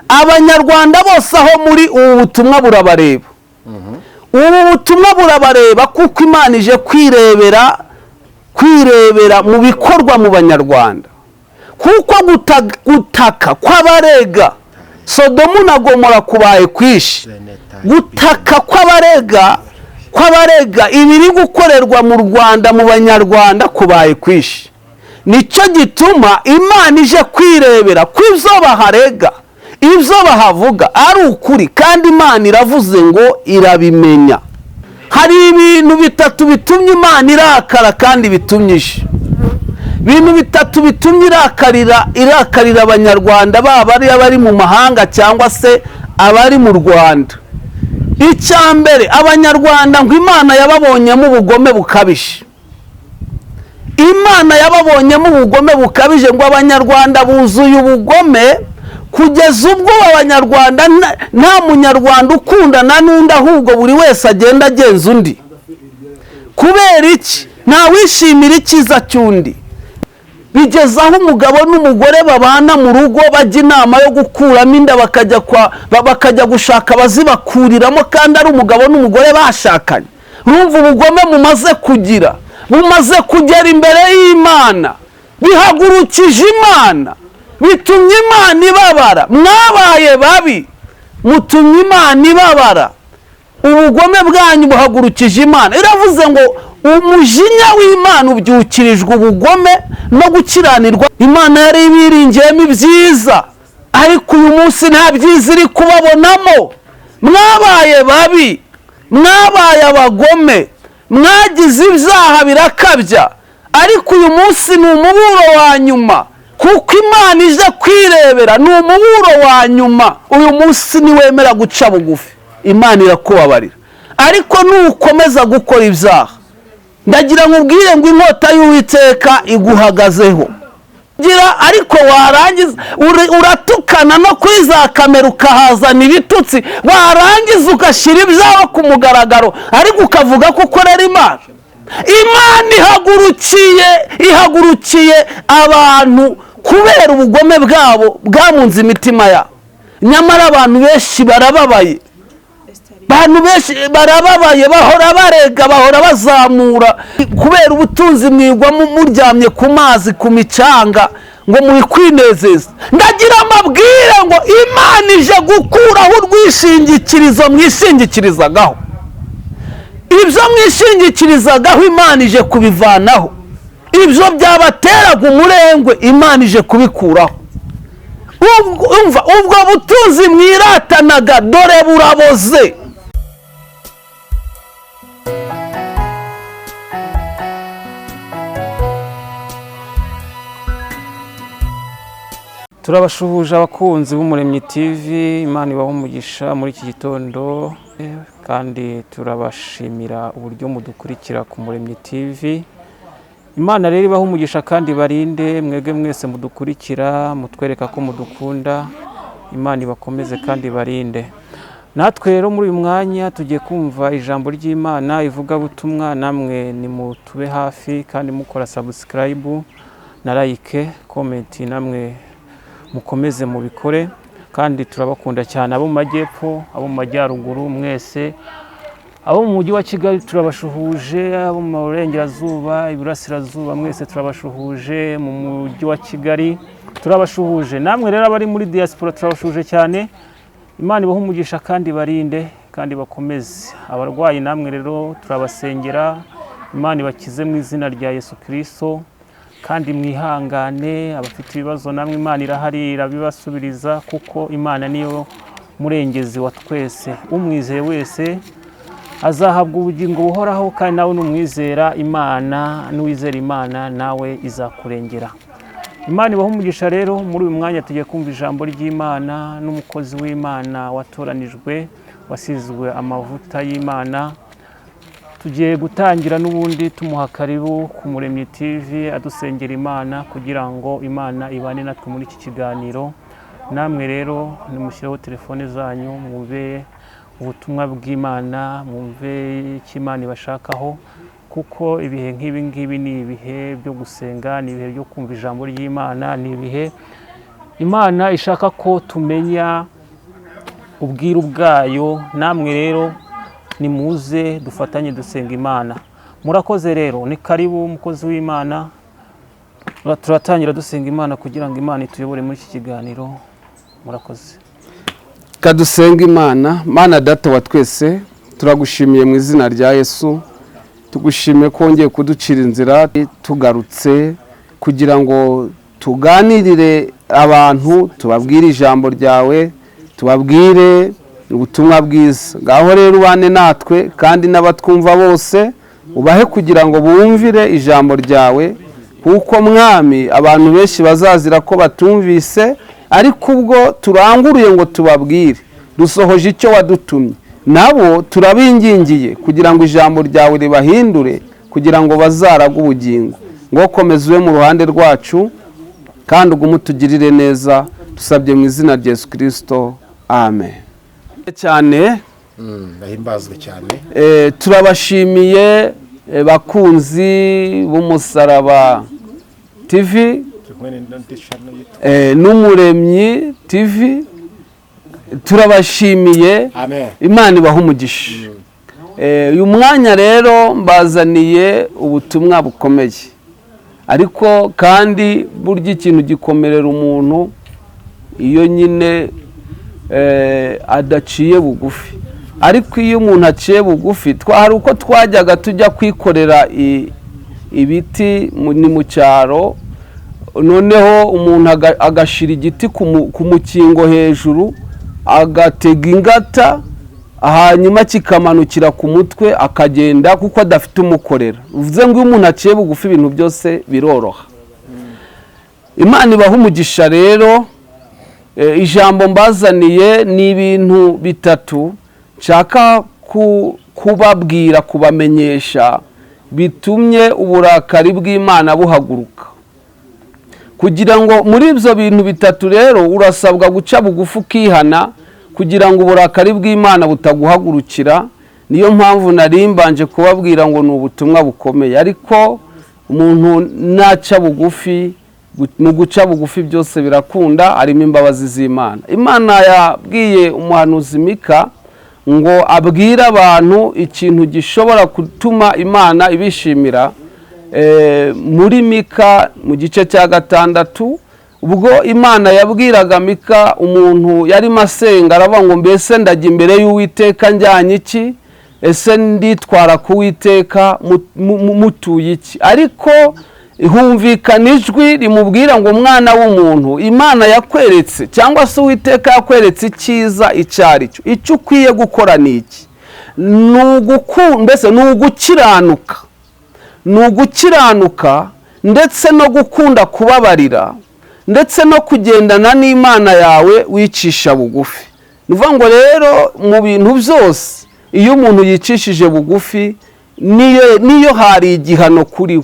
abanyarwanda bose aho muri ubu butumwa burabareba. Ubu butumwa burabareba kuko Imana ije kwirebera mu bikorwa mu banyarwanda, kuko gutaka kw'abarega Sodomu na Gomora kubaye kwishi, gutaka kw'abarega ibiri gukorerwa mu Rwanda mu banyarwanda kubaye kwishi. Nicyo gituma Imana ije kwirebera ko ibyo baharega, ibyo bahavuga ari ukuri, kandi Imana iravuze ngo irabimenya. Hari ibintu bitatu bitumye Imana irakara kandi bitumyishe. Ibintu bitatu bitumye irakarira abanyarwanda, baba ari abari mu mahanga cyangwa se abari mu Rwanda. Icya mbere, abanyarwanda ngo Imana yababonyemo ubugome bukabije. Imana yababonyemo ubugome bukabije, ngo abanyarwanda buzuye ubugome kugeza ubwo abanyarwanda nta munyarwanda ukundana n'undi, ahubwo buri wese agenda agenza undi. Kubera iki? Nta wishimira icyiza cy'undi. Bigeza aho umugabo n'umugore babana mu rugo bajya inama yo gukuramo inda, bakajya gushaka abazibakuriramo kandi ari umugabo n'umugore bashakanye. Urumva ubugome mumaze kugira, bumaze kugera imbere y'Imana, bihagurukije Imana, bitumye Imana ibabara. Mwabaye babi, mutumye Imana ibabara. Ubugome bwanyu buhagurukije Imana. Iravuze ngo umujinya w'Imana ubyukirijwe ubugome no gukiranirwa. Imana yari ibiringiyemo ibyiza, ariko uyu munsi nta byiza iri kubabonamo. Mwabaye babi, mwabaye abagome, mwagize ibyaha birakabya, ariko uyu munsi ni umuburo wa nyuma, kuko Imana ije kwirebera. Ni umuburo wa nyuma. Uyu munsi niwemera guca bugufi, Imana irakubabarira. Ariko nukomeza gukora ibyaha, ndagira nkubwire ngo inkota y'Uwiteka iguhagazeho. Ariko warangiza uratukana no kwizakamera ukahazana ibitutsi, warangiza ugashyira ibyawe ku mugaragaro, ariko ukavuga ko ukorera Imana. Imana ihagurukiye abantu kubera ubugome bwabo bwamunze imitima yabo. Nyamara abantu benshi barababaye, bahora barega, bahora bazamura kubera ubutunzi mwigwa muryamye ku mazi, ku micanga, ngo mukwinezeza. Ndagira amabwire ngo Imana ije gukuraho urwishingikirizo mwishingikirizaho. Ibyo mwishingikirizaho Imana ije kubivanaho. Ibyo byabateraga umurengwe Imana ije kubikuraho. Ubwo butunzi mwiratanaga dore buraboze. Turabashuhuje abakunzi b'Umuremyi TV, Imana ibahe umugisha muri iki gitondo, kandi turabashimira uburyo mudukurikira ku Muremyi TV. Imana rero ibahe umugisha kandi barinde mwege mwese mudukurikira, mutwereka ko mudukunda. Imana ibakomeze kandi barinde. Natwe rero muri uyu mwanya tugiye kumva ijambo ry'Imana ivuga butumwa, namwe ni mutube hafi kandi mukora subscribe na like, comment, namwe mukomeze mubikore. Kandi turabakunda cyane abo mu majyepfo, abo mu majyaruguru, mwese abo mu mujyi wa Kigali turabashuhuje, abo mu burengerazuba, iburasirazuba, mwese turabashuhuje. Mu mujyi wa Kigali turabashuhuje, namwe rero abari muri diaspora turabashuhuje cyane. Imana ibahe umugisha kandi barinde kandi bakomeze. Abarwayi namwe rero turabasengera, Imana ibakize mu izina rya Yesu Kristo, kandi mwihangane. Abafite ibibazo namwe Imana irahari irabibasubiriza, kuko Imana niyo murengezi wa twese. Umwizeye wese azahabwa ubugingo buhoraho, kandi nawe numwizera Imana, nuwizera Imana nawe izakurengera. Imana ibahe umugisha rero. Muri uyu mwanya tugiye kumva ijambo ry'Imana n'umukozi w'Imana watoranijwe, wasizwe amavuta y'Imana. Tugiye gutangira n'ubundi tumuha karibu ku Muremyi TV, adusengera Imana kugira ngo Imana ibane natwe muri iki kiganiro. Namwe rero nimushyireho telefone zanyu, mwumve ubutumwa bw'Imana, mwumve icyo Imana ibashakaho, kuko ibihe nk'ibi ni ibihe byo gusenga, ni ibihe byo kumva ijambo ry'Imana, ni ibihe Imana ishaka ko tumenya ubwiru bwayo. Namwe rero nimuze dufatanye dusenga Imana. Murakoze rero, ni karibu umukozi w'Imana. Turatangira dusenga Imana kugira ngo Imana ituyobore muri iki kiganiro. Murakoze. Kadusenga Imana. Mana Data wa twese, turagushimiye mu izina rya Yesu. Tugushimiye ko wongeye kuducira inzira tugarutse kugira ngo tuganirire abantu, tubabwire ijambo ryawe, tubabwire ubutumwa bwiza. Ngaho rero ubane natwe kandi n'abatwumva bose ubahe kugira ngo bumvire ijambo ryawe, kuko mwami abantu benshi bazazira ko batumvise, ariko ubwo turanguruye ngo tubabwire dusohoje icyo wadutumye, nabo turabingingiye kugira ngo ijambo ryawe ribahindure, kugira ngo bazaraga ubugingo. Ngo komeze ube mu ruhande rwacu kandi ugumutugirire neza, dusabye mu izina rya Yesu Kristo, amen. Cyane ndahimbazwe cyane. Turabashimiye bakunzi b'Umusaraba TV n'Umuremyi TV, turabashimiye. Imana ibaha umugisha. Uyu mwanya rero mbazaniye ubutumwa bukomeye, ariko kandi burya ikintu gikomerera umuntu iyo nyine adaciye bugufi. Ariko iyo umuntu aciye bugufi, hari uko twajyaga tujya kwikorera ibiti ni mu cyaro, noneho umuntu agashira igiti ku mukingo hejuru, agatega ingata, hanyuma kikamanukira ku mutwe akagenda kuko adafite umukorera. Uvuze ngo iyo umuntu aciye bugufi ibintu byose biroroha. Imana ibaha umugisha rero. Ijambo mbazaniye ni ibintu bitatu nshaka kubabwira, kubamenyesha, bitumye uburakari bw'Imana buhaguruka. Kugira ngo muri ibyo bintu bitatu rero urasabwa guca bugufi ukihana, kugira ngo uburakari bw'Imana butaguhagurukira. Niyo mpamvu nari mbanje kubabwira ngo ni ubutumwa bukomeye, ariko umuntu naca bugufi, mu guca bugufi byose birakunda, harimo imbabazi z'Imana. Imana yabwiye umuhanuzi Mika ngo abwire abantu ikintu gishobora gutuma Imana ibishimira. Muri Mika mu gice cya 6, ubwo Imana yabwiraga Mika, umuntu yarimo asenga aravuga ngo mbese ndajya imbere y'Uwiteka njyanye iki? Ese nditwara ku Uwiteka mutuye iki? Ariko humvikana ijwi rimubwira ngo mwana w'umuntu, Imana yakweretse cyangwa se Uwiteka yakweretse icyiza icyo ari cyo. Icyo ukwiye gukora ni iki? Mbese ni ugukiranuka. Ni ugukiranuka ndetse no gukunda kubabarira, ndetse no kugendana n'Imana yawe wicisha bugufi. Ni ukuvuga ngo rero mu bintu byose iyo umuntu yicishije bugufi niyo hari igihano kuri we,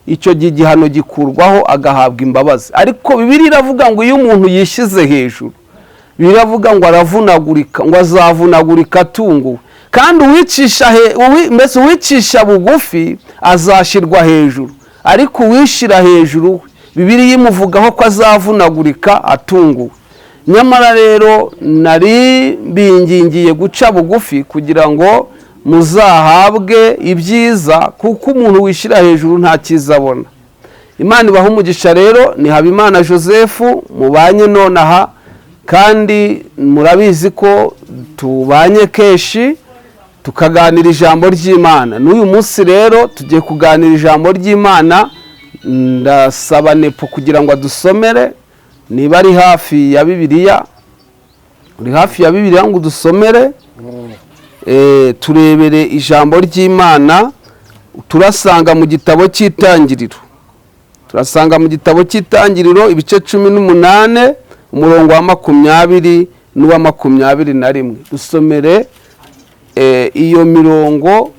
icyo gihano gikurwaho agahabwa imbabazi. Ariko Bibiliya iravuga ngo iyo umuntu yishyize hejuru, biravuga ngo aravunagurika, ngo azavunagurika atunguwe. Kandi uwicisha bugufi azashyirwa hejuru, ariko uwishyira hejuru Bibiliya imuvugaho ko azavunagurika atunguwe. Nyamara rero nari mbingingiye guca bugufi kugira ngo muzahabwe ibyiza, kuko umuntu wishyira hejuru nta cyiza abona. Imana ibaha umugisha rero. Ni Habimana Joseph mubanye nonaha, kandi murabizi ko tubanye kenshi tukaganira ijambo ry'Imana. N'uyu munsi rero tugiye kuganira ijambo ry'Imana. Ndasaba Nepo kugira ngo adusomere, niba ari hafi ya Bibiliya, uri hafi ya Bibiliya ngo udusomere, turebere ijambo ry'Imana. Turasanga mu gitabo cy'Itangiriro. Turasanga mu gitabo cy'Itangiriro ibice 18 umurongo wa 20 n'uwa 21. Dusomere iyo mirongo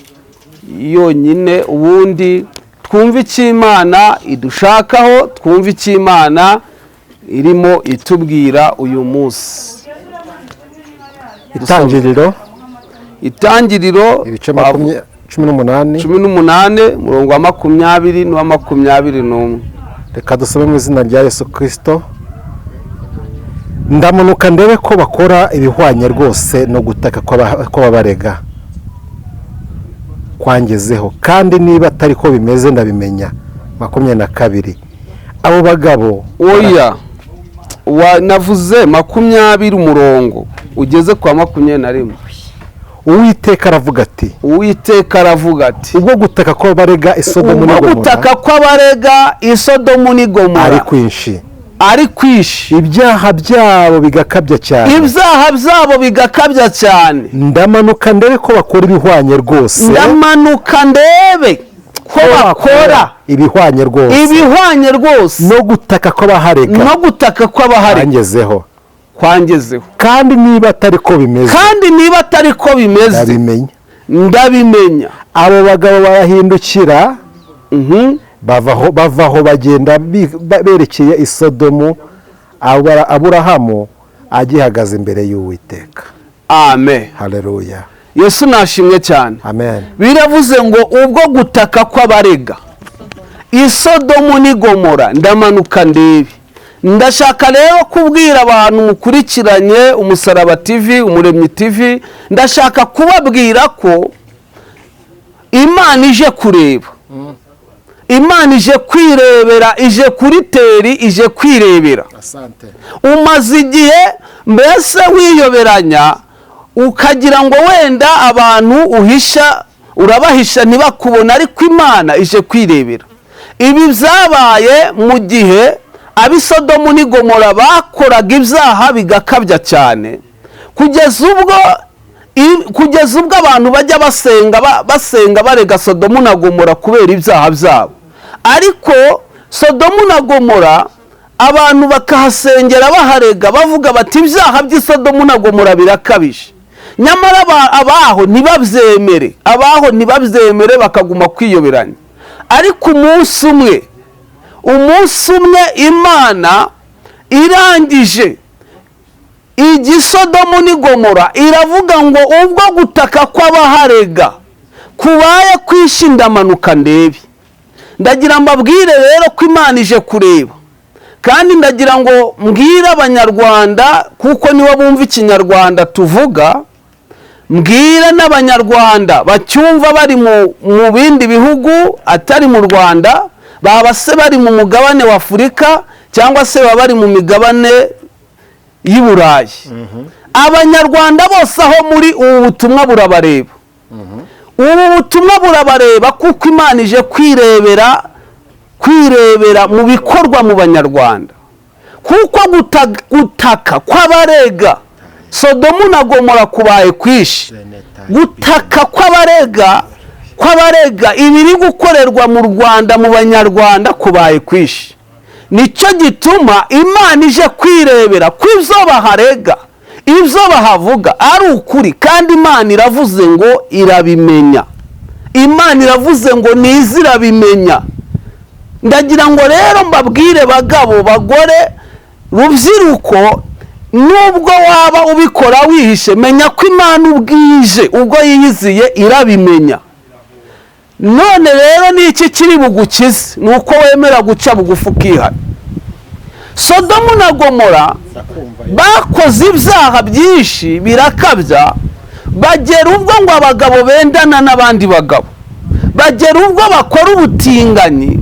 yonyine, ubundi twumve icyo Imana idushakaho, twumve icyo Imana irimo itubwira uyu munsi. Itangiriro ibice 18 umurongo wa 20 n'uwa 21. Reka dusome mu izina rya Yesu Kristo. ndamanuka ndebe ko bakora ibihwanye rwose no gutaka kw'ababarega kwangezeho, kandi niba atari ko bimeze ndabimenya. 22 abo bagabo oya navuze 20 umurongo ugeze kwa 21. Uwiteka aravuga ati ubwo gutaka kw'abarega Isodomu n'Igomora ari kwinshi ibyaha byabo bigakabya cyane. Ndamanuka ndebe ko bakora ibihwanye rwose, ibihwanye rwose no gutaka kw'abaharega kwangezeho. kandi niba atari ko bimeze ndabimenya. abo bagabo barahindukira bavaho bagenda berekeye Isodomu, Aburahamu agihagaze imbere y'Uwiteka. Amen, haleluya. Yesu nashimwe cyane. Amen. Biravuze ngo ubwo gutaka kw'abarega Isodomu n'Igomora ndamanuka ndebe. Ndashaka rero kubwira abantu mukurikiranye Umusaraba TV, Umuremyi TV, ndashaka kubabwira ko Imana ije kureba, Imana ije kwirebera, ije kuri teri, ije kwirebera. Umaze igihe mbese wiyoberanya ukagira ngo wenda abantu urabahisha ntibakubona, ariko Imana ije kwirebera. Ibi byabaye mu gihe Abisodomu n'Igomora bakoraga ibyaha bigakabya cyane, kugeza ubwo abantu bajya basenga barega Sodomu na Gomora kubera ibyaha byabo. Ariko Sodomu na Gomora abantu bakahasengera baharega bavuga bati ibyaha by'Isodomu na Gomora birakabije. Nyamara abaho ntibabyemere bakaguma kwiyoberanya. Ariko umunsi umwe Imana irangije igisodomu n'Igomora iravuga ngo ubwo gutaka kw'abaharega kubaye kwishindamanuka ndebe. Ndagira mbabwire rero ko Imana ije kureba, kandi ndagira ngo mbwire abanyarwanda, kuko nibo bumva ikinyarwanda tuvuga, mbwire n'abanyarwanda bacyumva bari mu bindi bihugu atari mu Rwanda, baba se bari mu mugabane wa Afurika cyangwa se baba bari mu migabane y'i Burayi. Abanyarwanda bose aho muri ubu butumwa burabareba. Ubu butumwa burabareba kuko Imana ije kwirebera mu bikorwa mu Banyarwanda. Kuko gutaka kw'abarega Sodomu na Gomora kubaye kwishi. Gutaka kw'abarega ibiri gukorerwa mu Rwanda mu Banyarwanda kubaye kwishi. Nicyo gituma Imana ije kwirebera kw'ibyo baharega, ibyo bahavuga ari ukuri, kandi Imana iravuze ngo irabimenya. Imana iravuze ngo nizirabimenya. Ndagira ngo rero mbabwire bagabo, bagore, rubyiruko, nubwo waba ubikora wihishe, menya ko Imana ubwije ubwo yiyiziye irabimenya. None rero niki kiri bugukize? Nuko wemera guca bugufi ukihana. Sodomu na Gomora bakoze ibyaha byinshi birakabya, bagera ubwo ngo abagabo bendana n'abandi bagabo, bagera ubwo bakora ubutinganyi,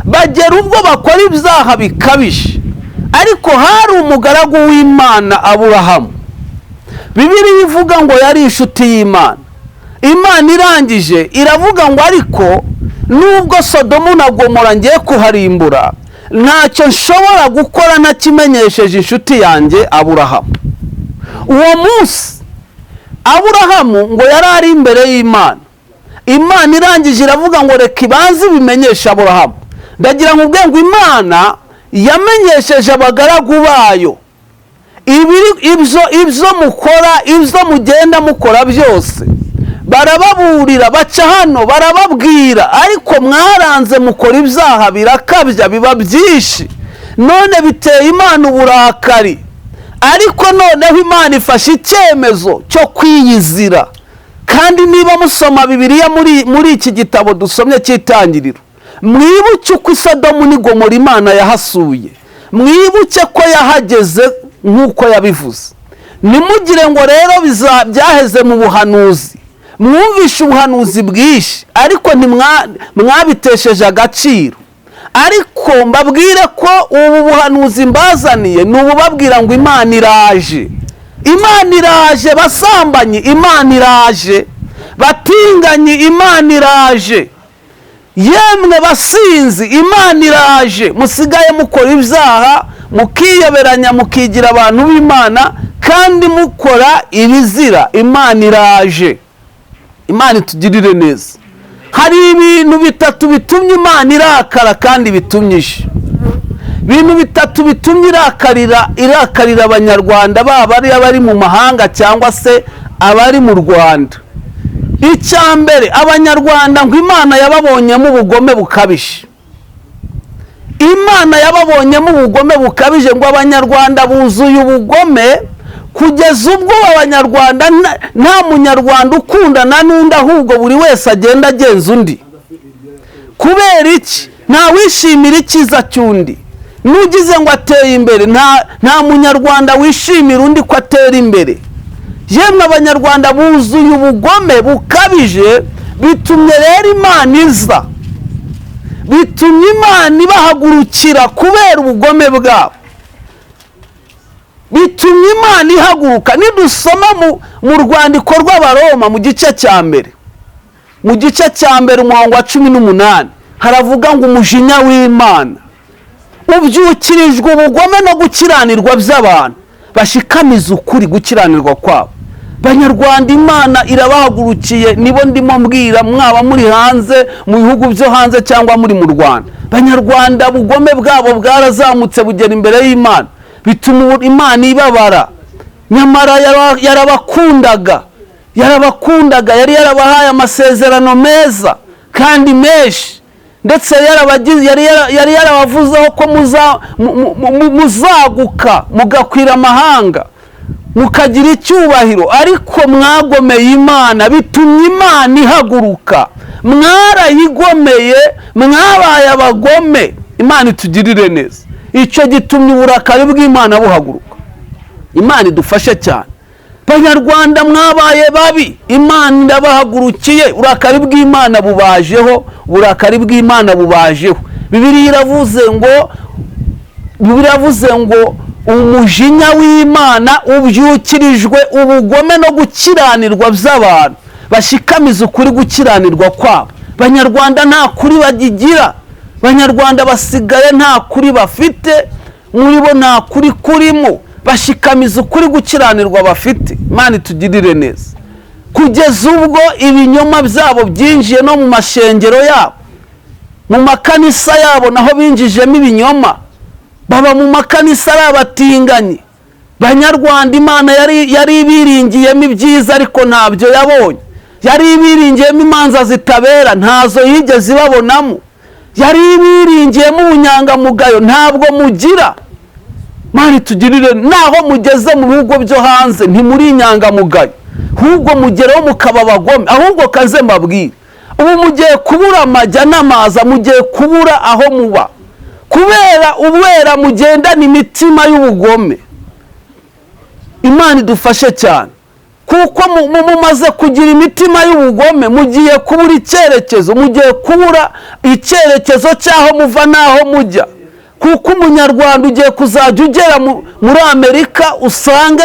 bagera ubwo bakora ibyaha bikabije. Ariko hari umugaragu w'Imana Aburahamu, Bibiliya ivuga ngo yari inshuti y'Imana. Imana irangije iravuga ngo ariko nubwo Sodomu na Gomora ngiye kuharimbura, ntacyo nshobora gukora ntakimenyesheje inshuti yanjye Aburahamu. Uwo munsi Aburahamu ngo yari ari imbere y'Imana. Imana irangije iravuga ngo reka ibanze ibimenyesha Aburahamu. Ndagira ngo ubwe ngo Imana yamenyesheje abagaragu bayo ibyo mukora, ibyo mugenda mukora byose. Barababurira, baca hano barababwira, ariko mwaranze mukora ibyaha birakabya biba byinshi, none biteye Imana uburakari. Ariko noneho Imana ifashe icyemezo cyo kwiyizira. Kandi niba musoma Bibiliya muri iki gitabo dusomye cy'Itangiriro, mwibuke uko Sodomu n'Igomora Imana yahasuye, mwibuke ko yahageze nk'uko yabivuze. Nimugire ngo rero byaheze mu buhanuzi, mwumvishe ubuhanuzi bwinshi ariko mwabitesheje agaciro. Ariko mbabwire ko ubu buhanuzi mbazaniye ni ububabwira ngo Imana iraje. Imana iraje basambanyi, Imana iraje batinganyi, Imana iraje yemwe basinzi, Imana iraje musigaye mukora ibyaha mukiyoberanya mukigira abantu b'Imana kandi mukora ibizira, Imana iraje. Imana itugirire neza. Hari ibintu bitatu bitumye Imana irakara kandi bitumyishe. Ibintu bitatu bitumye irakarira abanyarwanda, baba ari abari mu mahanga cyangwa se abari mu Rwanda. Icya mbere, abanyarwanda ngo Imana yababonyemo ubugome bukabije. Imana yababonyemo ubugome bukabije ngo abanyarwanda buzuye ubugome kugeza ubwo abanyarwanda nta munyarwanda ukundana n'undi, ahubwo buri wese agenda agenza undi. Kubera iki? Nta wishimira icyiza cy'undi. Nugize ngo ateye imbere, nta munyarwanda wishimira undi ko atera imbere. Yemwe abanyarwanda buzuye ubugome bukabije, bitumye rero Imana iza, bitumye Imana ibahagurukira kubera ubugome bwabo, bitumye Imana ihaguruka. Nidusoma mu rwandiko rw'Abaroma mu gice cya mbere, umurongo wa 18 haravuga ngo umujinya w'Imana ubyukirijwe ubugome no gukiranirwa by'abantu bashikamiza ukuri gukiranirwa kwabo. Banyarwanda, Imana irabahagurukiye, nibo ndimo mbwira, mwaba muri hanze mu bihugu byo hanze cyangwa muri mu Rwanda. Banyarwanda, ubugome bwabo bwarazamutse bugera imbere y'Imana, bituma Imana ibabara. Nyamara yarabakundaga, yari yarabahaye amasezerano meza kandi menshi, ndetse yari yarabavuzeho ko muzaguka mugakwira amahanga mukagira icyubahiro. Ariko mwagomeye Imana, bitumye Imana ihaguruka. Mwarayigomeye, mwabaye abagome. Imana itugirire neza. Icyo gitumye uburakari bw'Imana buhaguruka. Imana idufashe cyane. Banyarwanda, mwabaye babi, Imana irabahagurukiye, uburakari bw'Imana bubajeho, uburakari bw'Imana bubajeho. Bibiliya iravuze ngo umujinya w'Imana ubyukirijwe ubugome no gukiranirwa by'abantu bashikamiza ukuri gukiranirwa kwabo. Banyarwanda nta kuri bagigira, Banyarwanda basigaye nta kuri bafite, muri bo nta kuri kurimo, bashikamiza ukuri gukiranirwa bafite. Imana itugirire neza. Kugeza ubwo ibinyoma byabo byinjiye no mu mashengero yabo, mu makanisa yabo naho binjijemo ibinyoma, baba mu makanisa ari abatinganyi. Banyarwanda, Imana yari ibiringiyemo ibyiza ariko ntabyo yabonye. Yari ibiringiyemo imanza zitabera, ntazo yigeze ibabonamo. Yari ibiringiyemo ubunyangamugayo, ntabwo mugira. Imana itugirire, naho mugeze mu bihugu byo hanze ntimuri inyangamugayo, ahubwo mugereho mukaba abagome. Ahubwo kaze mbabwire, ubu mugiye kubura amajya n'amaza, mugiye kubura aho muba, kubera mugendana imitima y'ubugome. Imana idufashe cyane, kuko mumaze kugira imitima y'ubugome mugiye kubura icyerekezo, mugiye kubura icyerekezo cy'aho muva n'aho mujya. Kuko umunyarwanda ugiye kuzajya ugera muri Amerika usange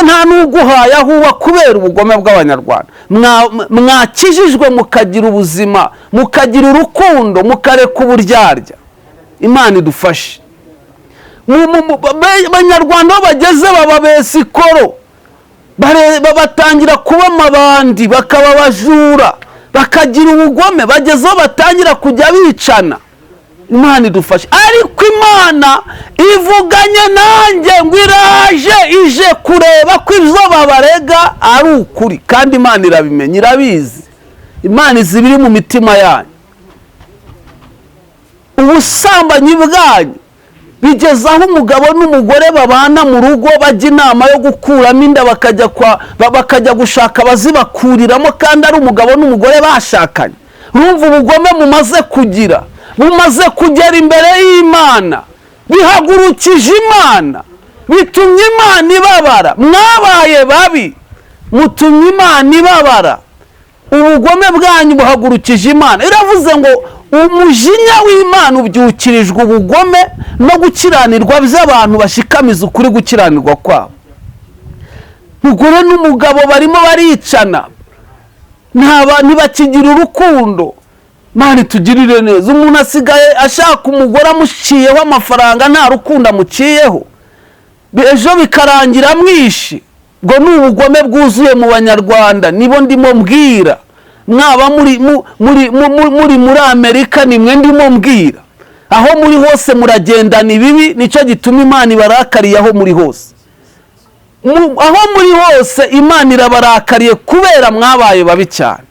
nta n'uguhaye aho uba kubera ubugome bw'abanyarwanda. Mwakijijwe mukagira ubuzima, mukagira urukundo, mukareka uburyarya. Imana idufashe. Abanyarwanda aho bageze baba besikoro, batangira kuba amabandi, bakaba abajura, bakagira ubugome, bagezeho batangira kujya bicana. Imana idufashe. Ariko Imana ivuganye nanjye ngo ije kureba ko ibyo babarega ari ukuri, kandi Imana irabimenya, irabizi. Imana izi biri mu mitima yanyu. Ubusambanyi bwanyu bigeze aho umugabo n'umugore babana mu rugo bajya inama yo gukuramo inda, bakajya gushaka abazibakuriramo kandi ari umugabo n'umugore bashakanye. Urumva ubugome mumaze kugira, bumaze kugera imbere y'Imana. bihagurukije Imana, bitumye Imana ibabara. Mwabaye babi, mutumye Imana ibabara. Ubugome bwanyu buhagurukije Imana. Iravuze ngo umujinya w'Imana ubyukirijwe ubugome no gukiranirwa by'abantu bashikamiza ukuri gukiranirwa kwabo. Umugore n'umugabo barimo baricana, ntibakigira urukundo. Imana itugirire neza. Umuntu asigaye ashaka umugore amuciyeho amafaranga, nta rukundo amuciyeho, ejo bikarangira amwishe. Ngo ni ubugome bwuzuye mu Banyarwanda. Nibo ndimo mbwira. Mwaba muri Amerika nimwe ndimo mbwira. Aho muri hose muragendana ibibi, nicyo gituma Imana ibarakariye aho muri hose. Aho muri hose Imana irabarakariye kubera mwabaye babi cyane.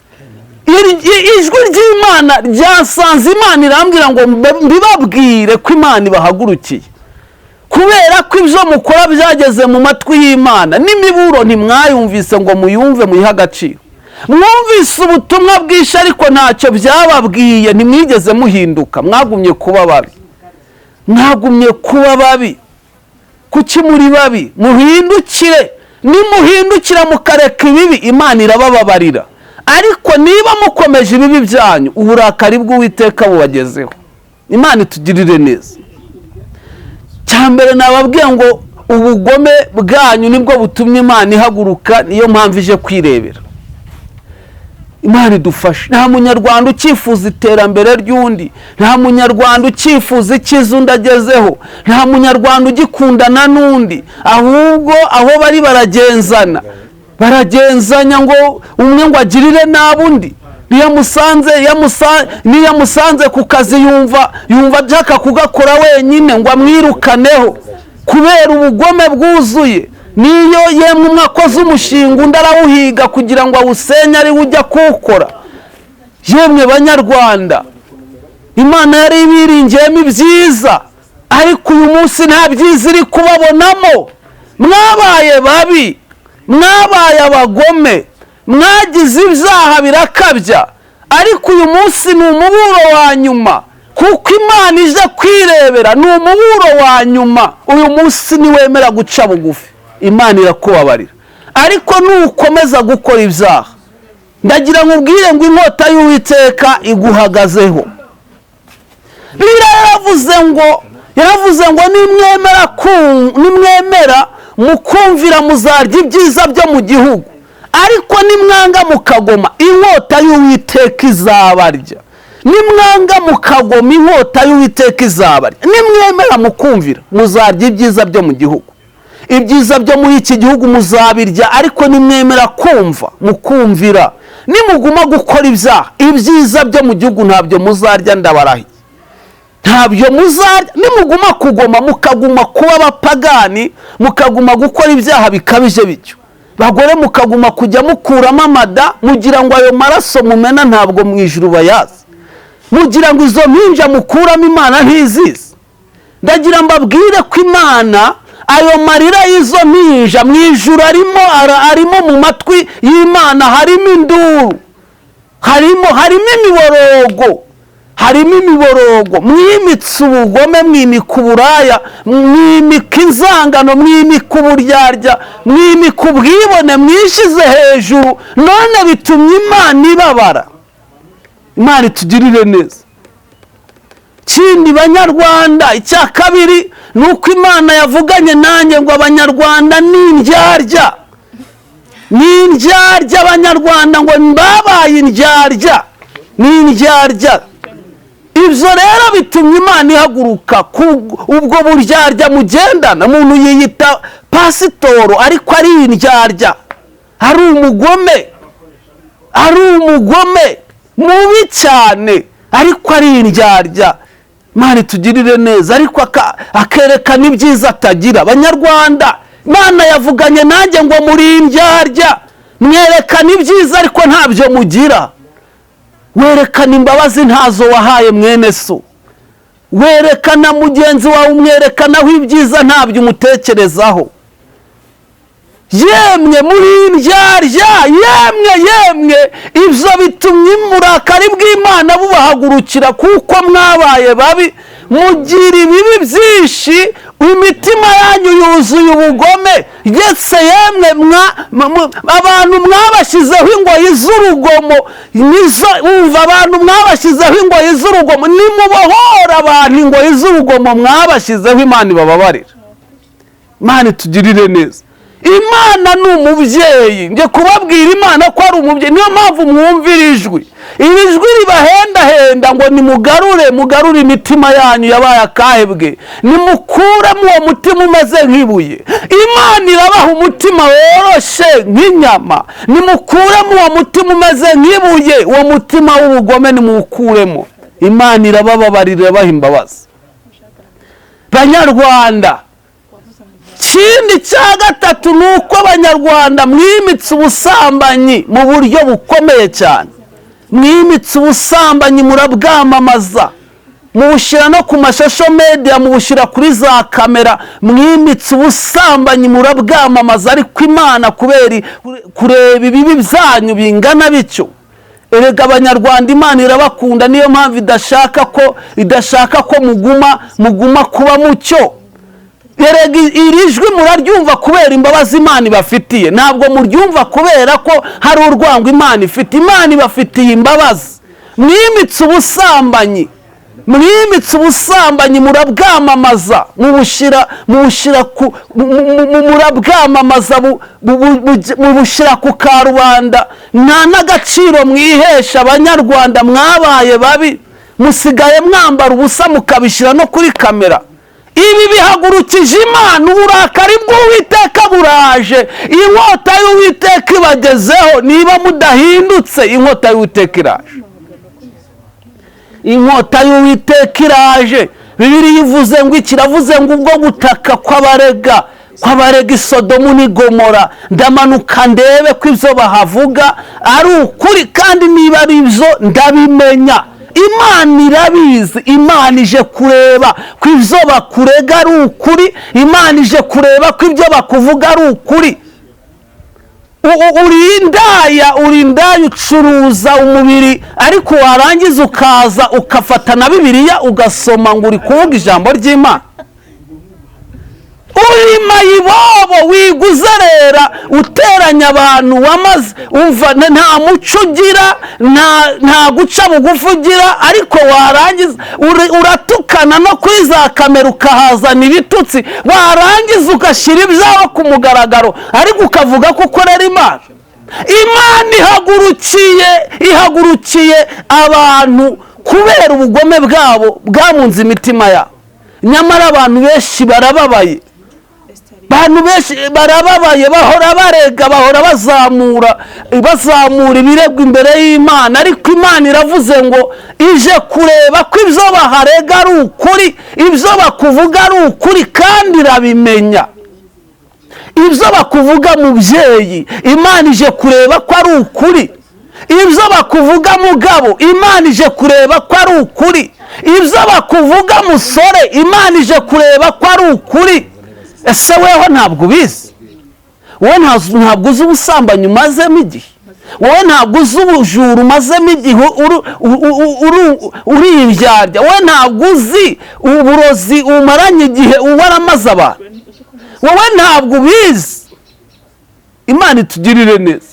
Ijwi ry'Imana ryasanze Imana irambwira ngo mbibabwire ko Imana ibahagurukiye, kubera ko ibyo mukora byageze mu matwi y'Imana. N'imiburo ntimwayumvise ngo muyumve muyihe agaciro. Mwumvise ubutumwa bwinshi ariko ntacyo byababwiye, ntimwigeze muhinduka, mwagumye kuba babi. Mwagumye kuba babi. Kuki muri babi? Muhindukire. Nimuhindukira mukareka ibibi, Imana irabababarira. Ariko niba mukomeje ibibi byanyu, uburakari bw'Uwiteka bubagezeho. Imana itugirire neza. Cyambere nababwiye ngo ubugome bwanyu nibwo butumye Imana ihaguruka, niyo mpamvu ije kwirebera. Imana idufashe. Nta munyarwanda ukifuza iterambere ry'undi, nta munyarwanda ukifuza icyiza undi agezeho, nta munyarwanda ugikundana n'undi, ahubwo aho bari baragenzanya ngo umwe ngo agirire nabi undi. Niyo musanze ku kazi yumva ashaka kugakora wenyine ngo amwirukaneho kubera ubugome bwuzuye. Niyo yemwe mwakoze umushinga undi arawuhiga kugira ngo awusenye ari ujya kuwukora. Yemwe Banyarwanda, Imana yari ibiringiyemo ibyiza, ariko uyu munsi nta byiza iri kubabonamo. Mwabaye babi, mwabaye abagome, mwagize ibyaha birakabya, ariko uyu munsi ni umuburo wa nyuma, kuko Imana ije kwirebera. Ni umuburo wa nyuma. Uyu munsi niwemera guca bugufi, Imana irakubabarira. Ariko nukomeza gukora ibyaha, ndagira ngo ubwire ngo inkota y'Uwiteka iguhagazeho. Yaravuze ngo nimwemera mukumvira muzarya ibyiza byo mu gihugu, ariko nimwanga mukagoma, inkota y'Uwiteka izabarya. Nimwanga mukagoma, inkota y'Uwiteka izabarya. Nimwemera mukumvira muzarya ibyiza byo mu gihugu. Ibyiza byo muri iki gihugu muzabirya, ariko nimwemera kumva mukumvira, nimuguma gukora ibyaha, ibyiza byo mu gihugu ntabyo muzarya. Ndabarahiye, ntabyo muzarya. Nimuguma kugoma, mukaguma kuba abapagani, mukaguma gukora ibyaha bikabije bityo, bagore mukaguma kujya mukuramo amada, mugira ngo ayo maraso mumena ntabwo mu ijuru bayazi, mugira ngo izo mpinja mukuramo Imana ntizizi. Ndagira mbabwire ko Imana ayo marira y'izo mpinja mu ijuru arimo mu matwi y'Imana. Harimo induru, harimo imiborogo. Mwimitse ubugome, mwimika uburaya, mwimika inzangano, mwimika uburyarya, mwimika ubwibone, mwishize hejuru, none bitumye Imana ibabara. Imana itugirire neza. Kindi Banyarwanda, icya kabiri ni uko Imana yavuganye nanjye ngo Abanyarwanda ni indyarya. Ni indyarya Abanyarwanda, ngo babaye indyarya, ni indyarya. Ibyo rero bitumye Imana ihaguruka ubwo buryarya mugendana. Umuntu yiyita pasitoro ariko ari indyarya, ari umugome mubi cyane, ariko ari indyarya. Imana itugirire neza, ariko akerekana ibyiza atagira. Banyarwanda, Imana yavuganye nanjye ngo muri indyarya, mwerekana ibyiza ariko ntabyo mugira. Werekana imbabazi ntazo wahaye mwene so, werekana mugenzi wawe, umwerekanaho ibyiza ntabyo umutekerezaho. Yemwe muri indyarya, yemwe ibyo bitumye uburakari bw'Imana bubahagurukira, kuko mwabaye babi, mugira ibibi byinshi, imitima yanyu yuzuye ubugome, ndetse yemwe abantu mwabashyizeho ingoyi z'urugomo, umva abantu mwabashyizeho ingoyi z'urugomo, nimubohora abantu ingoyi z'urugomo mwabashyizeho, Imana ibababarira. Imana itugirire neza. Imana ni umubyeyi, njye kubabwira Imana ko ari umubyeyi, niyo mpamvu mwumvira ijwi, iri jwi ribahendahenda ngo mugarure imitima yanyu yabaye akahebwe, nimukuremo uwo mutima umeze nk'ibuye. Imana irabaha umutima woroshye nk'inyama, nimukuremo uwo mutima umeze nk'ibuye, uwo mutima w'ubugome nimuwukuremo. Imana irabababarira, irabaha imbabazi. Banyarwanda, ikindi cya gatatu ni uko Abanyarwanda mwimitse ubusambanyi mu buryo bukomeye cyane. Mwimitse ubusambanyi, murabwamamaza, mubushyira no ku mashusho media, mubushyira kuri za kamera. Mwimitse ubusambanyi, murabwamamaza, ariko Imana kubera kureba ibibi byanyu bingana bityo, erega Abanyarwanda Imana irabakunda, niyo mpamvu idashaka ko muguma kuba mucyo. Erega iri jwi muraryumva kubera imbabazi Imana ibafitiye, ntabwo muryumva kubera ko hari urwango Imana ifite. Imana ibafitiye imbabazi. Mwimitse ubusambanyi, murabwamamaza, mubushyira ku karubanda. Nta n'agaciro mwihesha. Abanyarwanda mwabaye babi, musigaye mwambara ubusa mukabishyira no kuri kamera. Ibi bihagurukije Imana, uburakari bw'Uwiteka buraje, inkota y'Uwiteka ibagezeho. Niba mudahindutse, inkota y'Uwiteka iraje. Inkota y'Uwiteka iraje. Bibiliya ivuze ngo ikiravuze ngo ubwo gutaka kw'abarega i Sodomu n'i Gomora, ndamanuka ndebe ko ibyo bahavuga ari ukuri, kandi niba ari byo ndabimenya. Imana irabizi. Imana ije kureba ko ibyo bakurega ari ukuri. Imana ije kureba ko ibyo bakuvuga ari ukuri. Uri indaya ucuruza umubiri, ariko warangiza ukaza ugafata na Bibiliya ugasoma ngo uri kuvuga ijambo ry'Imana. Uri mayibobo, wiguzerera, uteranya abantu, wamaze umva nta muco ugira, nta guca bugufi ugira, ariko warangiza uratukana no kuri za kamera ukahazana ibitutsi, warangiza ugashyira ibyawe ku mugaragaro, ariko ukavuga ko ukorera Imana. Imana ihagurukiye abantu kubera ubugome bwabo bwamunze imitima yabo. Nyamara abantu benshi barababaye. Bahora barega, bahora bazamura ibirego imbere y'Imana, ariko Imana iravuze ngo ije kureba ko ibyo baharega ari ukuri, ibyo bakuvuga ari ukuri, kandi irabimenya. Ibyo bakuvuga mubyeyi, Imana ije kureba ko ari ukuri. Ibyo bakuvuga mugabo, Imana ije kureba ko ari ukuri. Ibyo bakuvuga musore, Imana ije kureba ko ari ukuri. Ese weho ntabwo ubizi? Wowe ntabwo uzi ubusambanyi umazemo igihe? Wowe ntabwo uzi ubujura umazemo igihe uri indyarya? Wowe ntabwo uzi uburozi umaranye igihe waramaze abantu? Wowe ntabwo ubizi? Imana itugirire neza.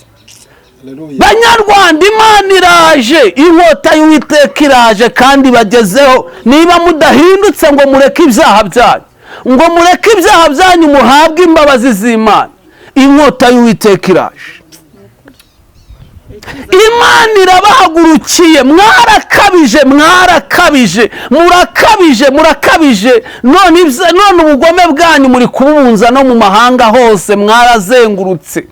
Banyarwanda, Imana iraje, inkota y'Uwiteka iraje kandi bagezeho. Niba mudahindutse ngo mureke ibyaha byanyu, ngo mureke ibyaha byanyu muhabwe imbabazi z'Imana, inkota y'Uwiteka iraje. Imana irabahagurukiye. Murakabije. None ubugome bwanyu muri kubunza no mu mahanga hose, mwarazengurutse.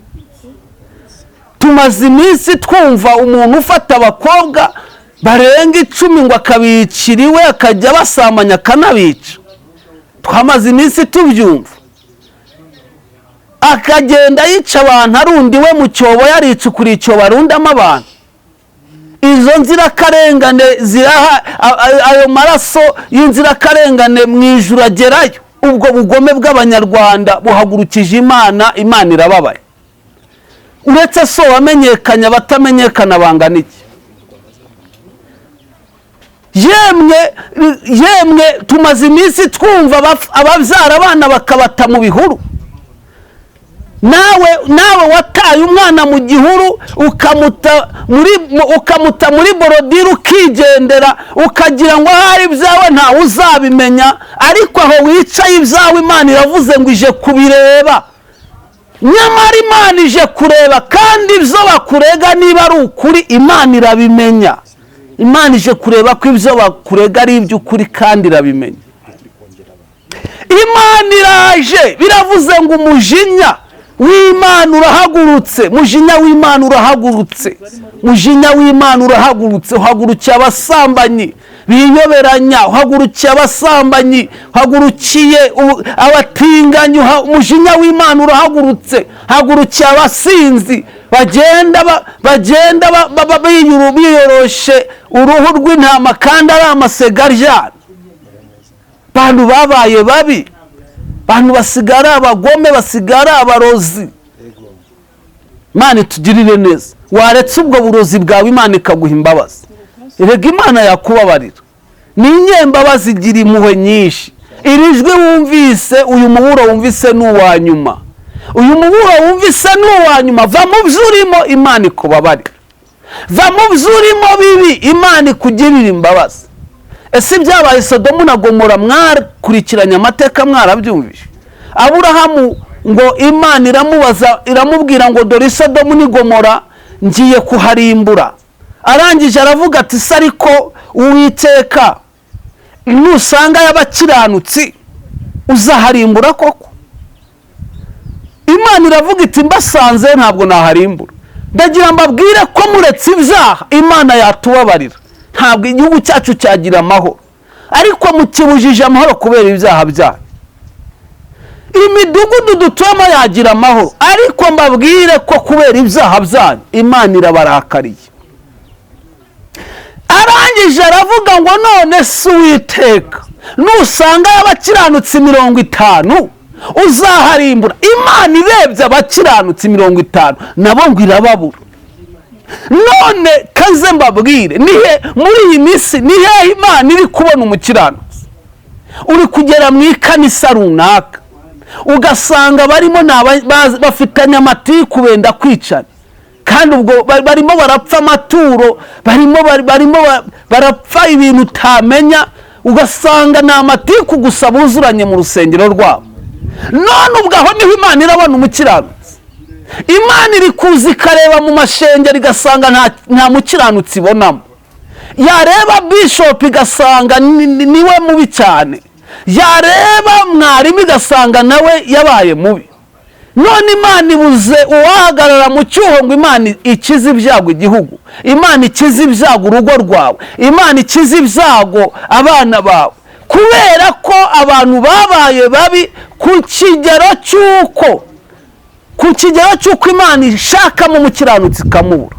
Tumaze iminsi twumva umuntu ufata abakobwa barenga 10 ngo akabicira iwe, akajya basamanya akanabica. Twamaze iminsi tubyumva. Akagenda yica abantu, arundi we mu cyobo, yaricukuriye icyobo arundamo abantu. Izo nzirakarengane ayo maraso y'inzirakarengane mu ijuru agerayo. Ubwo bugome bw'Abanyarwanda buhagurukije Imana. Imana irababaye. Uretse so wamenyekanya, batamenyekana bangana iki? yemwe tumaze iminsi twumva ababyara abana bakabata mu bihuru. nawe wataye umwana mu gihuru ukamuta muri borodire ukigendera ukagira ngo ahari ibyawe ntawe uzabimenya, ariko aho wicaye ibyawe Imana iravuze ngo ije kubireba. Nyamara Imana ije kureba, kandi ibyo bakurega niba ari ukuri Imana irabimenya. Imana ije kureba ko ibyo bakurega ari iby'ukuri kandi irabimenya. Imana iraje, biravuze ngo umujinya w'Imana urahagurutse, mujinya w'Imana urahagurutse, mujinya w'Imana urahagurutse, uhagurukiye abasambanyi biyoberanya, uhagurukiye abasambanyi, uhagurukiye abatinganyi, umujinya w'Imana urahagurutse, hagurukiye abasinzi bagenda biyoroshe uruhu rw'intama kandi ari amasega aryana. Bantu babaye babi, bantu basigara abagome, basigara abarozi. Imana itugirire neza. Waretse ubwo burozi bwawe Imana ikaguha imbabazi. Erega Imana yakubabarira, ni inyembabazi, igira impuhwe nyinshi. Iri jwi wumvise, uyu muburo wumvise n'uwa nyuma, uyu muburo wumvise n'uwa nyuma. Va mu byo urimo Imana ikubabarira, va mu byo urimo bibi Imana ikugirira imbabazi. Ese byabaye Sodomu na Gomora mwakurikiranye amateka mwarabyumvise? Aburahamu ngo Imana iramubwira ngo dore Sodomu ni Gomora ngiye kuharimbura. Arangije aravuga ati se ariko Uwiteka nusanga y'abakiranutsi uzaharimbura koko? Imana iravuga iti mbasanze ntabwo naharimbura. Ndagira mbabwire ko muretse ibyaha Imana yatubabarira. Ntabwo igihugu cyacu cyagira amahoro, ariko mukibujije amahoro kubera ibyaha byanyu. Imidugudu dutuyemo yagira amahoro, ariko mbabwire ko kubera ibyaha byanyu Imana irabarakariye. Arangije aravuga ngo none se Uwiteka nusanga y'abakiranutsi 50 uzaharimbura. Imana irebye abakiranutsi 50 nabo ngo irababura. None kaze mbabwire, nihe muri iyi minsi nihe Imana iri kubona umukiranutsi? Uri kugera mu ikanisa runaka ugasanga barimo bafitanye amatiku benda kwicana, kandi ubwo barimo barapfa amaturo, barimo barapfa ibintu utamenya, ugasanga ni amatiku gusa buzuranye mu rusengero rwabo. None ubwo aho niho Imana irabona umukiranutsi? Imana iri kuza ikareba mu mashengero igasanga nta mukiranutsi ibonamo. Yareba bishop igasanga niwe mubi cyane, yareba mwarimu igasanga nawe yabaye mubi. None Imana ibuze uwahagarara mu cyuho ngo Imana ikize ibyago igihugu, Imana ikize ibyago urugo rwawe, Imana ikize ibyago abana bawe, kubera ko abantu babaye babi ku kigero cy'uko Imana ishakamo umukiranutsi ikamubura.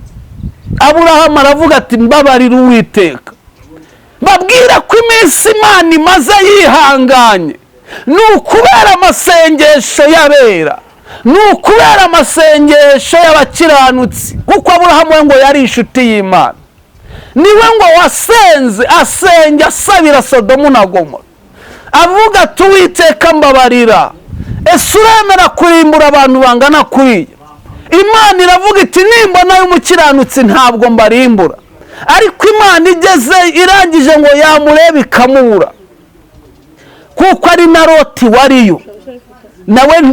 Aburahamu aravuga ati mbabarira Uwiteka. Babwira ko iminsi Imana imaze yihanganye ni ukubera amasengesho y'abera, ni ukubera amasengesho y'abakiranutsi, kuko Aburahamu we ngo yari inshuti y'Imana. Niwe ngo wasenze asenge asabira Sodomu na Gomora, avuga ati Uwiteka mbabarira. Ese uremera kurimbura abantu bangana kuriya? Imana iravuga iti nimbona y'umukiranutsi ntabwo mbarimbura. Ariko Imana igeze irangije ngo yamurebe ikamubura, kuko ari na Loti wariyo.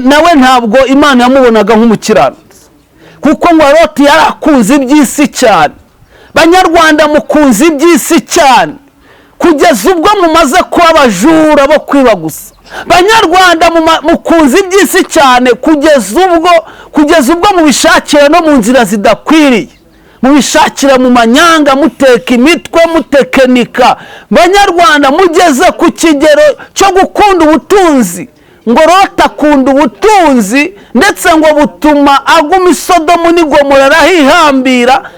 Nawe ntabwo Imana yamubonaga nk'umukiranutsi, kuko ngo Loti yari akunze iby'isi cyane. Banyarwanda mukunze iby'isi cyane, kugeza ubwo mumaze kuba abajura bo kwiba gusa. Banyarwanda mukunze iby'isi cyane kugeza ubwo mubishakira no mu nzira zidakwiriye, mubishakira mu manyanga, muteka imitwe, mutekenika. Banyarwanda mugeze ku kigero cyo gukunda ubutunzi, ngo Loti akunda ubutunzi, ndetse ngo butuma aguma i Sodomu n'i Gomora arahihambira,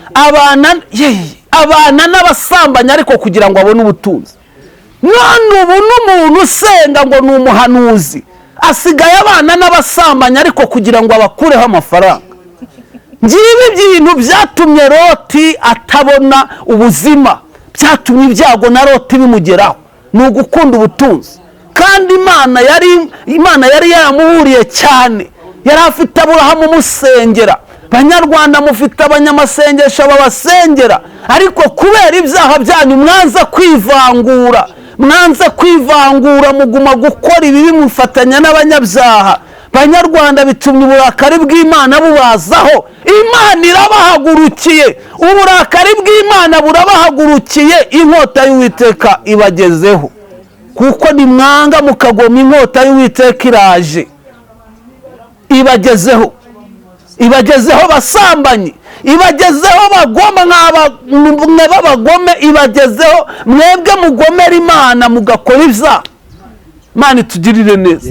abana n'abasambanyi ariko kugira ngo abone ubutunzi. None ubu n'umuntu usenga ngo ni umuhanuzi asigaye abana n'abasambanyi ariko kugira ngo abakureho amafaranga. Ngibi ibintu byatumye Loti atabona ubuzima, byatumye ibyago na Loti bimugeraho, ni ugukunda ubutunzi. kandi imana yari yamuhuriye cyane, yari afite Aburahamu umusengera, Banyarwanda mufite abanyamasengesho babasengera, ariko kubera ibyaha byanyu mwanza kwivangura muguma gukora ibibi mufatanya n'abanyabyaha. Banyarwanda bitumye uburakari bw'Imana bubazaho. Imana irabahagurukiye, uburakari bw'Imana burabahagurukiye, inkota y'Uwiteka ibagezeho. Kuko nimwanga mukagoma, inkota y'Uwiteka iraje ibagezeho basambanyi, ibagezeho bagoma b'abagome, ibagezeho mwebwe mugomera Imana mugakora ibyaha. Imana itugirire neza.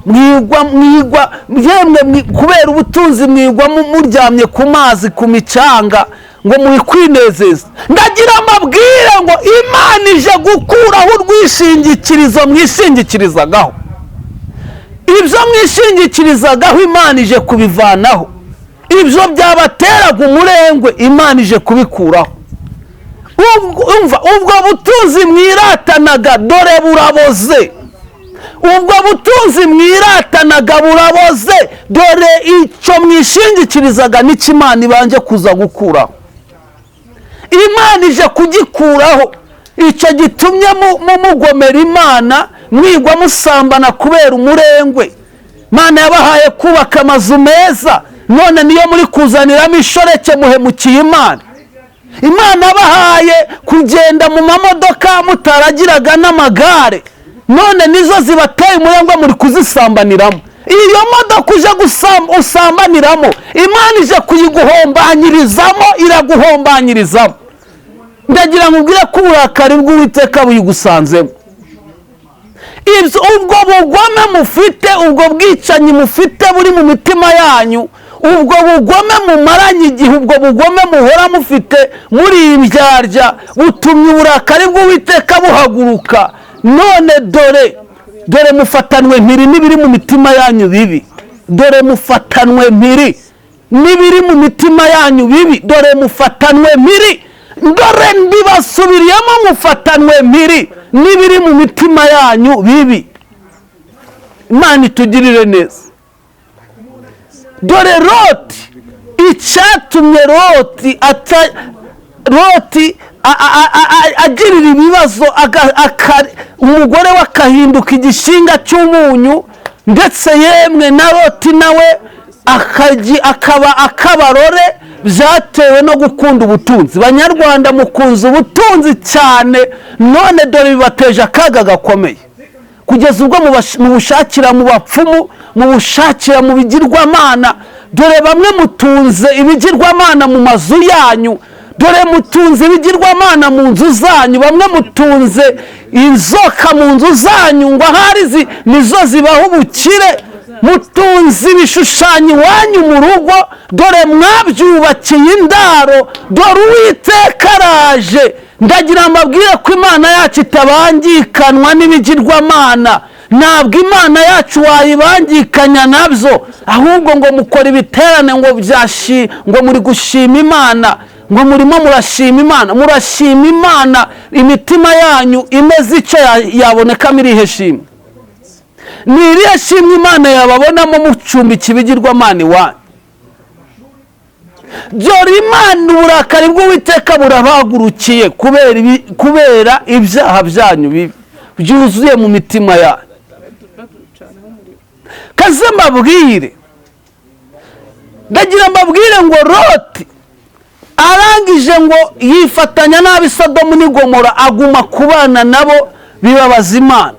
mwigwa yemwe kubera ubutunzi mwigwa muryamye ku mazi ku micanga ngo mukwinezeza. Ndagira amabwire ngo Imana ije gukuraho urwishingikirizo mwishingikirizaho. Ibyo mwishingikirizaho Imana ije kubivanaho. Ibyo byabateraga umurengwe Imana ije kubikuraho. Ubwo butunzi mwiratanaga dore buraboze. Ubwo butunzi mwiratanaga buraboze, dore icyo mwishingikirizaga n'icyo Imana ibanje kuza gukuraho. Imana ije kugikuraho. Icyo gitumye mugomera Imana, mwigwa musambana kubera umurengwe. Imana yabahaye kubaka amazu meza, none niyo muri kuzaniramo ishoreke, muhemukiye Imana. Imana yabahaye kugenda mu mamodoka mutaragiraga n'amagare, none nizo zibateye umurengwe muri kuzisambaniramo. Iyo modoka uje usambaniramo, Imana ije kuyiguhombanyirizamo, iraguhombanyirizamo. Ndagira ngo ubwire ko uburakari bw'Uwiteka buyigusanzemo. Ubwo bugome mufite, ubwo bwicanyi mufite buri mu mitima yanyu, ubwo bugome mumaranye igihe, ubwo bugome muhora mufite muri indyarya, butumye uburakari bw'Uwiteka buhaguruka. None dore mufatanwe mpiri n'ibiri mu mitima yanyu bibi. Dore mufatanwe mpiri n'ibiri mu mitima yanyu bibi. Dore mufatanwe mpiri. Dore mbibasubiriyemo, mufatanwe mpiri n'ibiri mu mitima yanyu bibi. Imana itugirire neza. Dore Loti, icyatumye Loti agirira ibibazo, umugore we akahinduka igishinga cy'umunyu, ndetse yemwe na Loti nawe akaba akabarore, byatewe no gukunda ubutunzi. Banyarwanda mukunze ubutunzi cyane, none dore bibateje akaga gakomeye, kugeza ubwo mubushakira mu bapfumu, mubushakira mu bigirwamana. Dore bamwe mutunze ibigirwamana mu mazu yanyu, dore mutunze ibigirwamana mu nzu zanyu, bamwe mutunze inzoka mu nzu zanyu ngo ahari nizo zibaho ubukire, mutunze ibishushanyo iwanyu mu rugo, dore mwabyubakiye indaro, dore Uwiteka araje. Ndagira amabwire ko Imana yacu itabangikanwa n'ibigirwamana. Ntabwo Imana yacu wayibangikanya nabyo, ahubwo ngo mukora ibiterane ngo muri gushima Imana, ngo murimo murashima Imana, imitima yanyu imeze icyo yabonekamo irihe shimwe? Ni irihe shimwe Imana yababonamo mucumbika ibigirwamana iwanyu? Dore Imana uburakari bw'Uwiteka burabahagurukiye kubera ibyaha byanyu bibi byuzuye mu mitima yanyu. Kaze mbabwire, ndagira mbabwire ngo Loti arangije ngo yifatanya n'ab'i Sodomu n'i Gomora, aguma kubana nabo bibabaza Imana.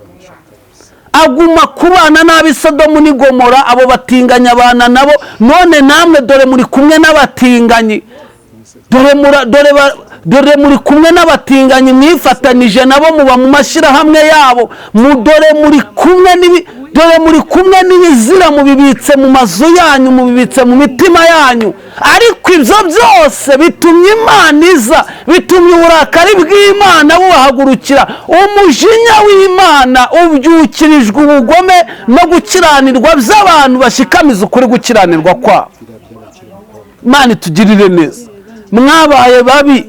Aguma kubana n'ab'i Sodomu n'i Gomora, abo batinganyi abana nabo. None namwe dore muri kumwe n'abatinganyi, dore muri kumwe n'abatinganyi, mwifatanije nabo, muba mu mashyirahamwe yabo. Dore muri kumwe n'ibizira, mubibitse mu mazu yanyu, mubibitse mu mitima yanyu. Ariko ibyo byose bitumye Imana iza, bitumye uburakari bw'Imana bubahagurukira. Umujinya w'Imana ubyukirijwe ubugome no gukiranirwa by'abantu bashikamiza ukuri gukiranirwa kwabo. Imana itugirire neza. Mwabaye babi,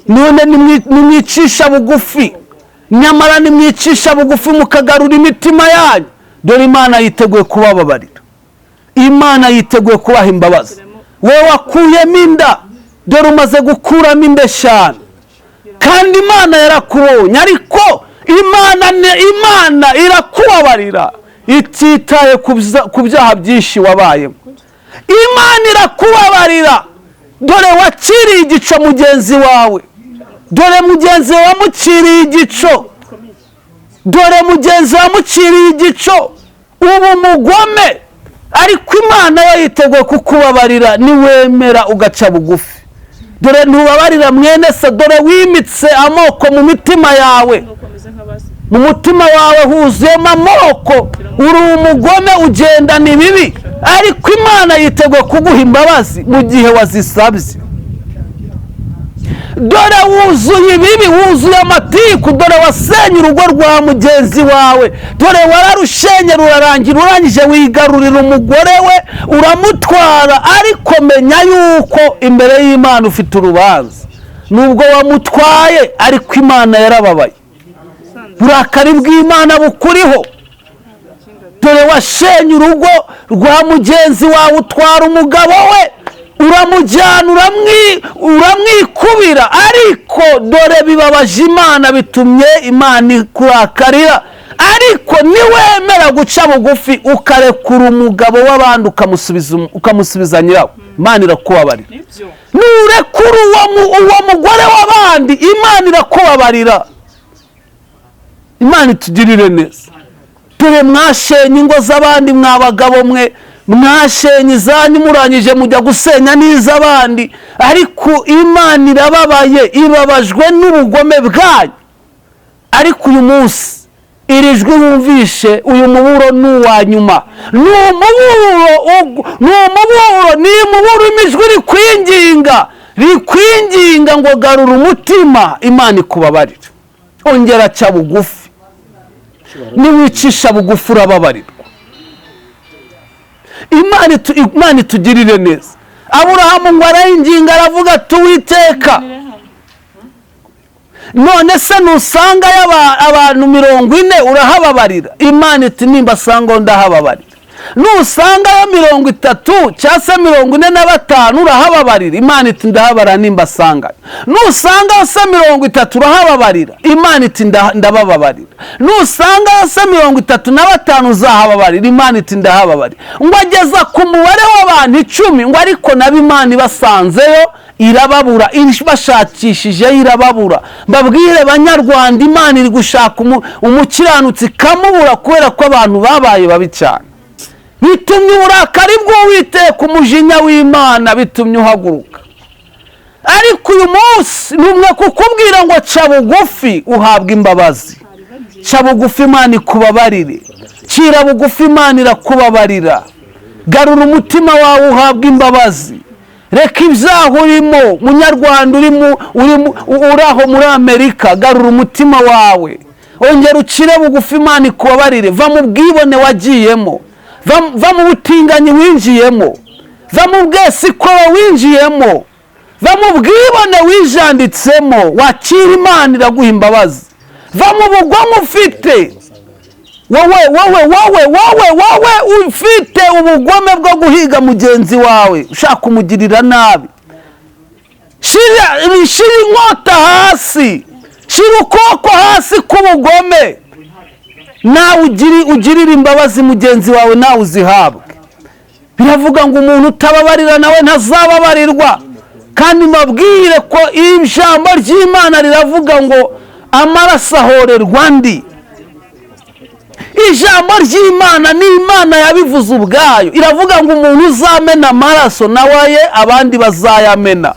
none nimwicisha bugufi, nyamara nimwicisha bugufi mukagarura imitima yanyu, dore Imana yiteguye kubababarira, Imana yiteguye kubaha imbabazi. wowe wakuyemo inda, dore umaze gukuramo inda 5, kandi Imana yarakubonye, ariko Imana irakubabarira ititaye ku byaha byinshi wabayemo. Imana irakubabarira, dore waciriye igico mugenzi wawe, dore mugenzi wamuciriye igico, dore mugenzi wamuciriye igico, ubu mugome, ariko Imana yo yiteguye kukubabarira niwemera ugaca bugufi. Dore ntubabarira mwene se, dore wimitse amoko mu mitima yawe, mu mutima wawe huzuyemo amoko, uri umugome, ugendana ibibi, ariko Imana yiteguye kuguha imbabazi mu gihe wazisabye. Dore wuzuye ibibi, wuzuye amatiku, dore wasenye urugo rwa mugenzi wawe, dore wararushenye rurarangira, urangije wigarurira umugore we uramutwara, ariko menya yuko imbere y'Imana ufite urubanza. Nubwo wamutwaye, ariko Imana yarababaye, uburakari bw'Imana bukuriho. Dore washenye urugo rwa mugenzi wawe, utwara umugabo we uramujyana, uramwikubira, ariko dore bibabaje Imana, bitumye Imana ikurakarira. Ariko niwemera guca bugufi ukarekura umugabo w'abandi ukamusubiza nyirawo, Imana irakubabarira. Nurekura uwo mugore w'abandi, Imana irakubabarira. Imana itugirire neza. Dore mwashenye ingo z'abandi, mwa bagabo mwe, mwashenye izanyu murangije mujya gusenya n'iz'abandi, ariko Imana irababaye, ibabajwe n'ubugome bwanyu. Ariko uyu munsi iri jwi wumvishe, uyu muburo ni uwa nyuma, ni umuburo imijwi rikwinginga ngo garura umutima, Imana ikubabarira. Ongera ca bugufi, niwicisha bugufi urababarirwa. Imana itugirire neza. Aburahamu ngo arayinginga, aravuga ati Uwiteka, none se nusangayo abantu 40 urahababarira? Imana iti nimba sangaho ndahababarira. Nusangayo 30 cyangwa se 45 urahababarira? Imana iti ndahabarira nimba sangayo. Nusangayo se 30 urahababarira? Imana iti ndabababarira. Nusangayo se 35 uzahababarira? Imana iti ndahababarira. Ngo ageza ku mubare w'abantu 10, ngo ariko nabo Imana ibasanzeyo irababura, bashakishije irababura. Mbabwire Banyarwanda, Imana iri gushaka umukiranutsi kamubura, kubera ko abantu babaye babi cyane. Bitumye uburakari bw'Uwiteka, umujinya w'Imana bitumye uhaguruka. Ariko uyu munsi numwe kukubwira ngo ca bugufi uhabwa imbabazi. Ca bugufi Imana ikubabarire, cira bugufi Imana irakubabarira. Garura umutima wawe uhabwa imbabazi. Reka ibyaha urimo, Munyarwanda uraho muri Amerika, garura umutima wawe, ongera ucire bugufi Imana ikubabarire. Va mu bwibone wagiyemo, va mu butinganyi winjiyemo, va mu bwesikoro winjiyemo, va mu bwibone wijanditsemo, wakira Imana iraguha imbabazi. Va mu bugome ufite, wowe ufite ubugome bwo guhiga mugenzi wawe, ushaka kumugirira nabi. Shira inkota hasi, shira ukuboko hasi k'ubugome, nawe ugirira imbabazi mugenzi wawe, nawe uzihabwe. Biravuga ngo umuntu utababarira nawe ntazababarirwa. Kandi mabwire ko ijambo ry'Imana riravuga ngo amaraso ahorerwa andi. Ijambo ry'Imana ni Imana yabivuze ubwayo, iravuga ngo umuntu uzamena amaraso nawe abandi bazayamena.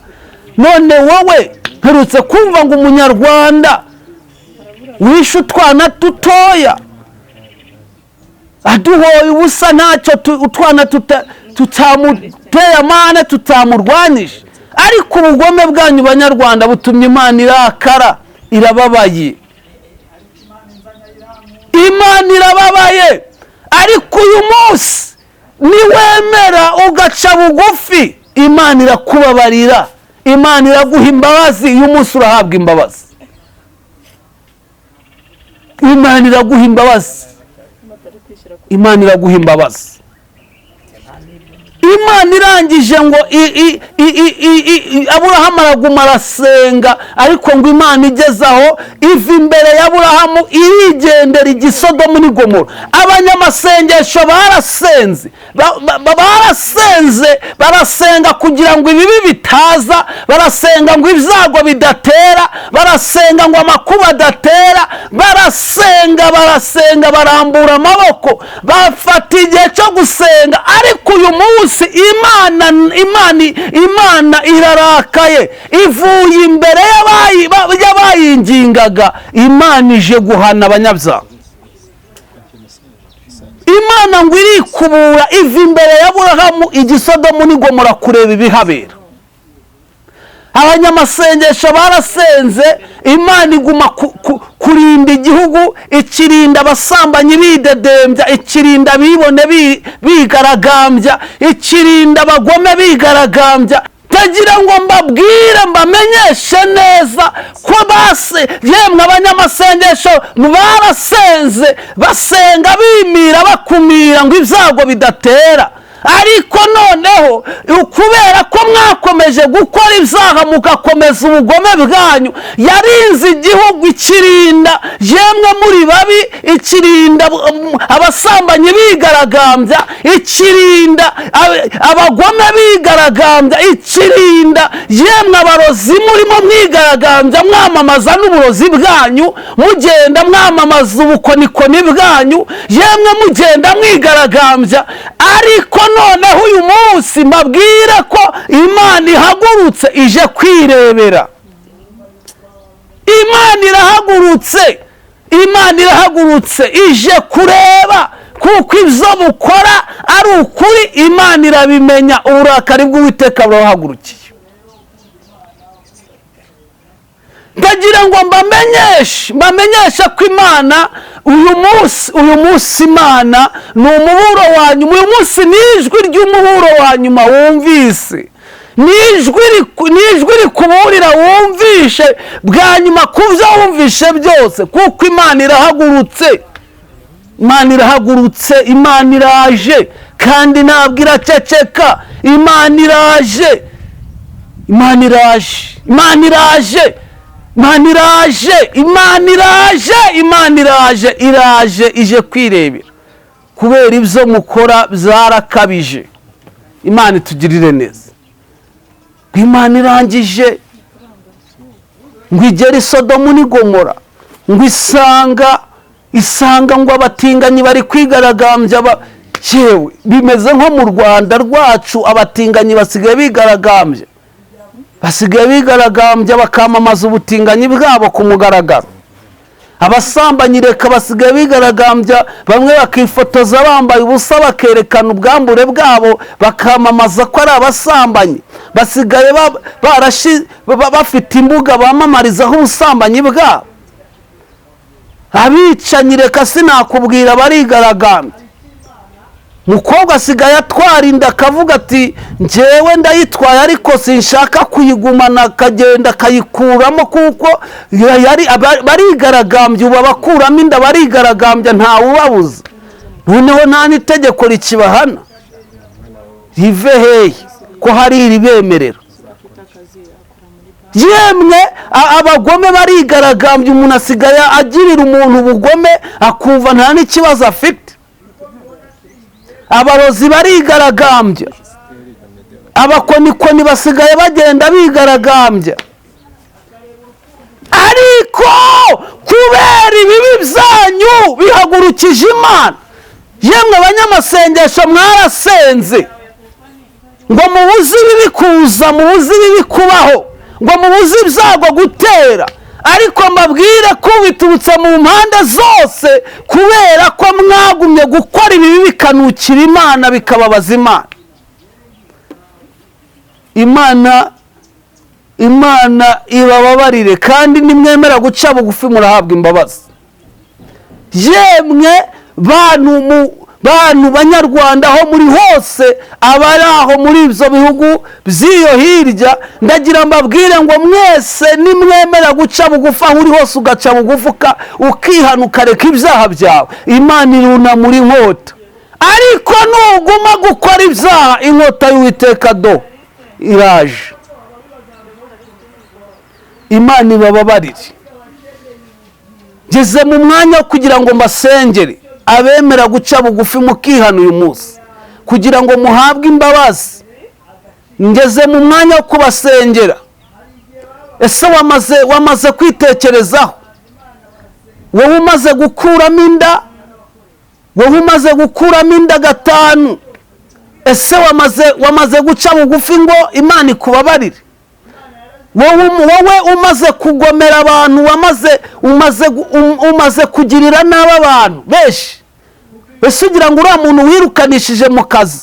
None wowe mperutse kumva ngo Umunyarwanda wishe utwana dutoya, aduhoye ubusa, ntacyo utwana tutamuteye amane, tutamurwanyije. Ariko ubugome bwanyu Banyarwanda butumye Imana irakara, irababaye. Imana irababaye. Ariko uyu munsi niwemera ugaca bugufi, Imana irakubabarira, imana iraguha imbabazi, uyu munsi urahabwa imbabazi. Imana iraguha imbabazi, imana iraguha imbabazi. Imana irangije ngo Aburahamu araguma arasenga, ariko ngo Imana igeze aho iva imbere ya Aburahamu irigendera ijya Sodomu n'i Gomora. Abanyamasengesho barasenze, barasenga kugira ngo ibibi bitaza, barasenga ngo ibyago bidatera, barasenga ngo amakuba adatera, barasenga barambura amaboko, bafata igihe cyo gusenga. Ariko uyu munsi Imana irarakaye, ivuye imbere y'abayingingaga. Imana ije guhana abanyabyaha. Imana ngo irikubura, iva imbere ya Aburahamu ijya Sodomu n'i Gomora kureba ibihabera. Abanyamasengesho barasenze, Imana iguma kurinda igihugu, ikirinda abasambanyi bidedembya, ikirinda abibone bigaragambya, ikirinda abagome bigaragambya. Ndagira ngo mbabwire, mbamenyeshe neza ko yemwe abanyamasengesho barasenze, basenga bimira bakumira ngo ibyago bidatera. Ariko noneho kubera ko mwakomeje gukora ibyaha mugakomeza ubugome bwanyu, yarinze igihugu, ikirinda yemwe muri babi, ikirinda abasambanyi bigaragambya, ikirinda abagome bigaragambya, ikirinda yemwe abarozi murimo mwigaragambya mwamamaza n'uburozi bwanyu, mugenda mwamamaza ubukonikoni bwanyu, yemwe mugenda mwigaragambya. Ariko noneho uyu munsi mbabwire ko Imana ihagurutse ije kwirebera. Imana irahagurutse ije kureba, kuko ibyo mukora ari ukuri. Imana irabimenya, uburakari bw'Uwiteka burahagurukiye. Ndagira ngo mbamenyeshe ko Imana uyu munsi Imana ni umuburo wa nyuma. Uyu munsi ni ijwi ry'umuburo wa nyuma wumvise, ni ijwi rikuburira wumvishe bwa nyuma ku byo wumvishe byose, kuko Imana irahagurutse. Imana irahagurutse, Imana iraje, kandi ntabwo iraceceka. Imana iraje, Imana iraje, Imana iraje, Imana iraje, Imana iraje, Imana iraje, iraje ije kwirebera. Kubera ibyo mukora byarakabije. Imana itugirire neza. Imana irangije ngo igere i Sodomu n'i Gomora, ngo isanga ngo abatinganyi bari kwigaragambya. Yewe bimeze nko mu Rwanda rwacu, abatinganyi basigaye bigaragambya, bakamamaza ubutinganyi bwabo ku mugaragaro. Abasambanyi reka basigaye bigaragambya, bamwe bakifotoza bambaye ubusa bakerekana ubwambure bwabo, bakamamaza ko ari abasambanyi. Basigaye bafite imbuga bamamarizaho ubusambanyi bwabo. Abicanyi reka sinakubwira barigaragambya. Umukobwa asigaye atwara inda akavuga ati njyewe ndayitwaye, ariko sinshaka kuyigumana, akagenda akayikuramo, kuko barigaragambya. Ubu abakuramo inda barigaragambya, ntawubabuza. Noneho nta n'itegeko rikibahana. Rive hehe ko hari iribemerera? Yemwe abagome barigaragambya, umuntu asigaye agirira umuntu ubugome akumva nta n'ikibazo afite. Abarozi barigaragambya, abakonikoni basigaye bagenda bigaragambya. Ariko kubera ibibi byanyu bihagurukije Imana. Yemwe abanyamasengesho mwarasenze ngo mubuze ibibi kuza, mubuze ibibi kubaho, ngo mubuze ibyago gutera. Ariko mbabwire ko biturutse mu mpande zose, kubera ko mwagumye gukora ibibi bikanukira Imana, bikababaza Imana ibababarire, kandi nimwemera guca bugufi murahabwa imbabazi. Yemwe bantu bantu banyarwanda aho muri hose, abari aho muri ibyo bihugu by'iyo hirya, ndagira mbabwire ngo mwese nimwemera guca bugufi, aho uri hose ugaca bugufi ukihana ukareka ibyaha byawe, Imana irunamura inkota. Ariko nuguma gukora ibyaha, inkota y'Uwiteka iraje. Imana ibababarire. Ngeze mu mwanya wo kugira ngo mbasengere abemera guca bugufi mukihana uyu munsi, kugira ngo muhabwe imbabazi. Ngeze mu mwanya wo kubasengera. Ese wamaze kwitekerezaho? Wowe umaze gukuramo inda, wowe umaze gukuramo inda 5, ese wamaze guca bugufi ngo Imana ikubabarire? Wowe umaze kugomera abantu, umaze kugirira nabi abantu benshi, ese ugira ngo uriya muntu wirukanishije mu kazi,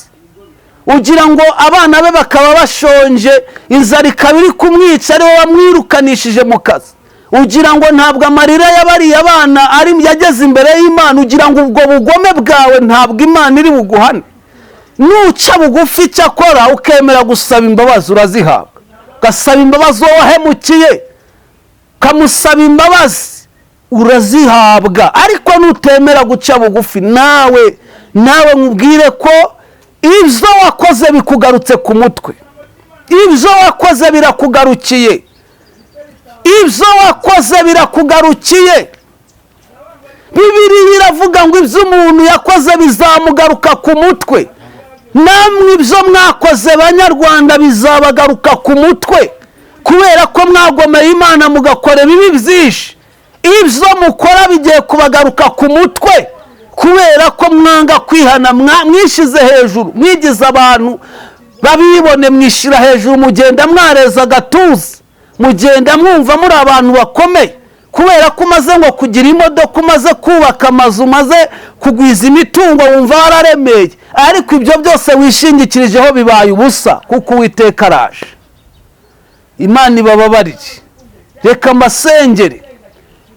ugira ngo abana be bakaba bashonje, inzara ikaba iri kumwica, ari wowe wamwirukanishije mu kazi? Ugira ngo ntabwo amarira y'abariye abana yageze imbere y'Imana? Ugira ngo ubwo bugome bwawe ntabwo Imana iri buguhane? Nuca bugufi cyakora ukemera gusaba imbabazi, urazihabwa. Ugasaba imbabazi uwo wahemukiye, ukamusaba imbabazi, urazihabwa. Ariko nutemera guca bugufi, nawe nkubwire ko ibyo wakoze bikugarutse ku mutwe, ibyo wakoze birakugarukiye, ibyo wakoze birakugarukiye. Bibiliya iravuga ngo ibyo umuntu yakoze bizamugaruka ku mutwe. Namwe ibyo mwakoze banyarwanda bizabagaruka ku mutwe, kubera ko mwagomeye Imana mugakora ibibi byinshi. Ibyo mukora bigiye kubagaruka ku mutwe, kubera ko mwanga kwihana, mwishize hejuru, mwigize abantu babibone, mwishira hejuru, mugenda mwareza agatuza, mugenda mwumva muri abantu bakomeye, kubera ko umaze ngo kugira imodoka, umaze kubaka amazu, umaze kugwiza imitungo, wumva wararemeye. Ariko ibyo byose wishingikirijeho bibaye ubusa, kuko Uwiteka araje. Imana ibababarire. Reka mbasengere.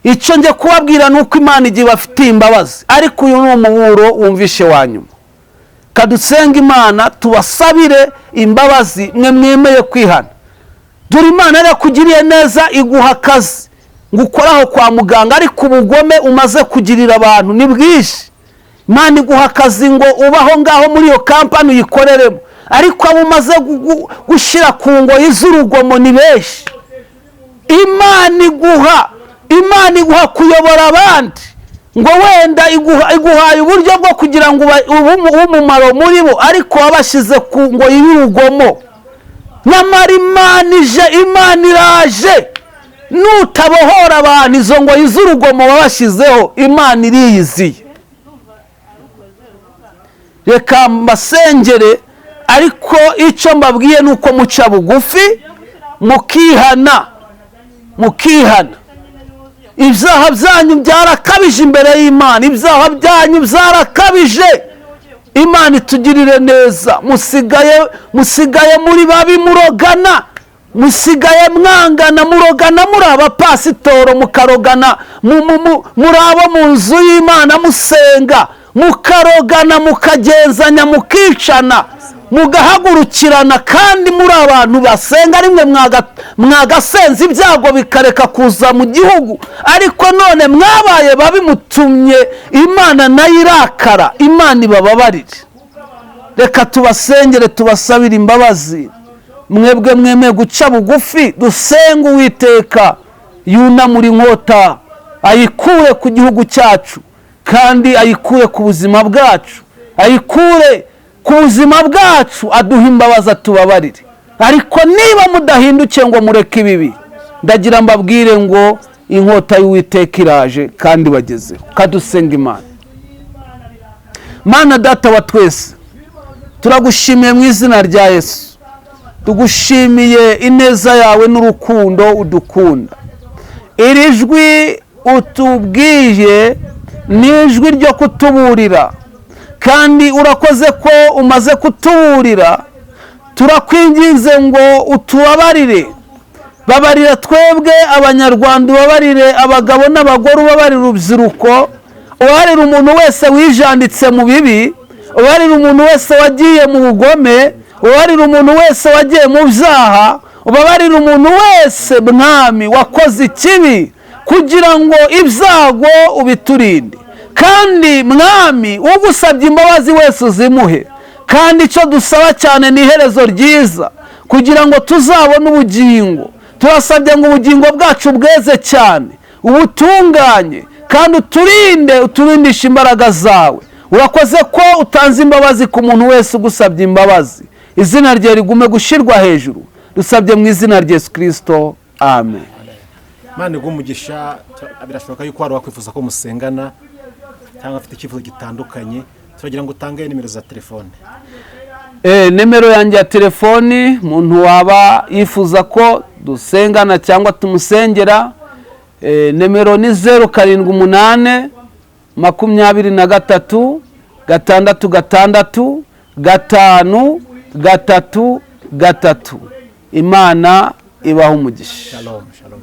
Icyo ngiye kubabwira ni uko Imana igiye ibafitiye imbabazi, ariko uyu ni umuburo wumvishe wa nyuma. Kadusenga Imana, tubasabire imbabazi mwe mwemeye kwihana. Dore Imana yarakugiriye neza, iguha akazi ngo ukoraho kwa muganga, ariko ubugome umaze kugirira abantu ni bwinshi. Imana iguha akazi ngo ubaho ngaho muri iyo kampani uyikoreremo, ariko abo umaze gushyira ku ngoyi z'urugomo ni benshi. Imana iguha kuyobora abandi, ngo wenda iguhaye uburyo bwo kugira ngo ube umumaro muri bo, ariko wabashyize ku ngoyi y'urugomo. Nyamara Imana iraje. Nutabohora abantu izo ngoyi z'urugomo wabashyizeho, Imana iriyiziye. Reka mbasengere, ariko icyo mbabwiye ni uko muca bugufi, mukihana. Ibyaha byanyu byarakabije imbere y'Imana, ibyaha byanyu byarakabije. Imana itugirire neza. Musigaye muri babi, murogana, musigaye mwangana, murogana muri abapasitoro, mukarogana muri abo mu nzu y'Imana musenga, mukarogana, mukagenzanya, mukicana, mugahagurukirana, kandi muri abantu basenga rimwe mwagasenze ibyago bikareka kuza mu gihugu. Ariko none mwabaye babi, mutumye Imana nayo irakara. Imana ibababarire. Reka tubasengere, tubasabire imbabazi. Mwebwe mwemeye guca bugufi, dusenga Uwiteka yunamura inkota, ayikure ku gihugu cyacu, kandi ayikure ku buzima bwacu, ayikure ku buzima bwacu, aduha imbabazi, atubabarire. Ariko niba mudahindukiye ngo mureke ibibi, ndagira mbabwire ngo inkota y'Uwiteka iraje kandi bagezeho. Kadusenga Imana. Mana Data wa twese, turagushimiye mu izina rya Yesu. Tugushimiye ineza yawe n'urukundo udukunda. Iri jwi utubwiye ni ijwi ryo kutuburira, kandi urakoze ko umaze kutuburira. Turakwinginze ngo utubabarire. Babarira twebwe abanyarwanda, ubabarire abagabo n'abagore, ubabarire urubyiruko, ubabarire umuntu wese wijanditse mu bibi, ubabarire umuntu wese wagiye mu bugome, ubabarire umuntu wese wagiye mu byaha, ubabarire umuntu wese mwami wakoze ikibi, kugira ngo ibyago ubiturinde. kandi mwami ugusabye imbabazi wese uzimuhe. kandi icyo dusaba cyane ni iherezo ryiza kugira ngo tuzabone ubugingo. turasabye ngo ubugingo bwacu bweze cyane, ubutunganye, kandi uturindishe imbaraga zawe. urakoze ko utanze imbabazi ku muntu wese ugusabye imbabazi. izina rye rigume gushyirwa hejuru. dusabye mu izina rya Yesu Kristo, amen. Imana igumugisha. Birashoboka yuko wari wakwifuza ko musengana cyangwa afite icyifuzo gitandukanye, turagira ngo utange nimero za telefone. Nimero yanjye ya telefoni, umuntu waba yifuza ko dusengana cyangwa tumusengera, nimero ni 078 23 6 6 5 3 3. Imana ibaha umugisha. Shalom, shalom.